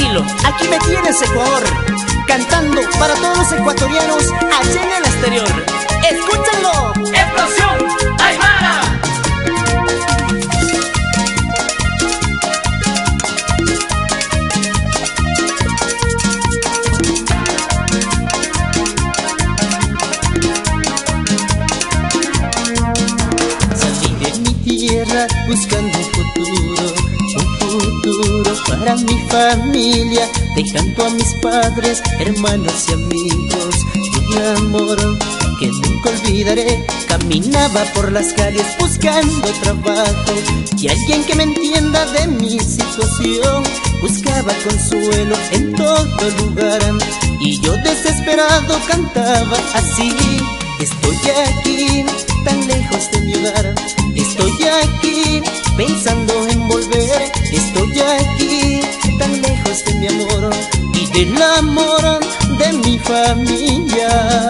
tranquilo, aquí me tienes, Ecuador, cantando para todos los ecuatorianos allá en el exterior. ¡Escúchenlo! ¡Explosión Aymara! Salí de mi tierra buscando un futuro para mi familia, dejando a mis padres, hermanos y amigos. Y un amor que nunca olvidaré. Caminaba por las calles buscando trabajo y alguien que me entienda de mi situación. Buscaba consuelo en todo lugar y yo desesperado cantaba así: estoy aquí, tan lejos de mi hogar. Estoy aquí, pensando en volver. Estoy aquí, tan lejos de mi amor y del amor de mi familia.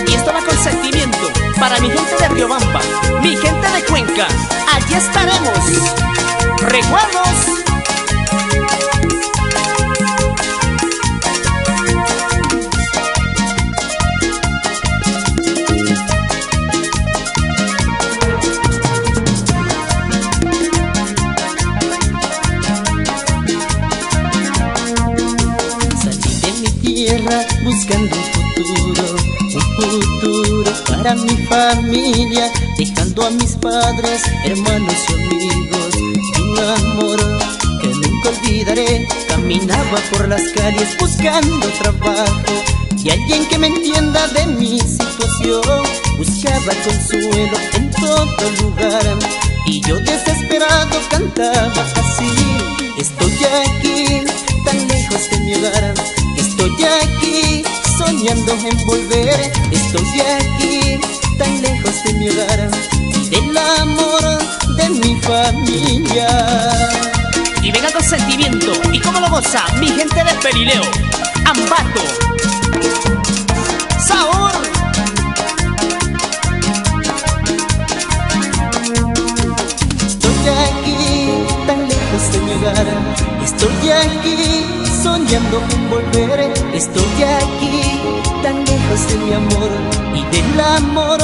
Y esto va con sentimiento para mi gente de Riobamba, mi gente de Cuenca. Allí estaremos. Recuerdos. Buscando un futuro para mi familia, dejando a mis padres, hermanos y amigos. Y un amor que nunca olvidaré. Caminaba por las calles buscando trabajo y alguien que me entienda de mi situación. Buscaba consuelo en todo lugar y yo desesperado cantaba así: estoy aquí, tan lejos de mi hogar. Estoy aquí, soñando en volver. Estoy aquí, tan lejos de mi hogar y del amor de mi familia. Y venga con sentimiento, y como lo goza mi gente de Perileo, Ambato, Sabor. Estoy aquí, tan lejos de mi hogar. Estoy aquí, soñando en volver. Estoy aquí, tan lejos de mi amor y del amor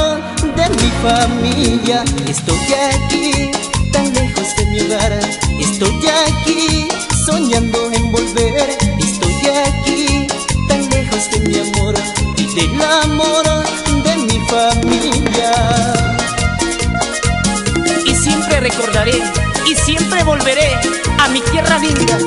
de mi familia. Estoy aquí, tan lejos de mi hogar. Estoy aquí, soñando en volver. Estoy aquí, tan lejos de mi amor y del amor de mi familia. Y siempre recordaré y siempre volveré a mi tierra linda.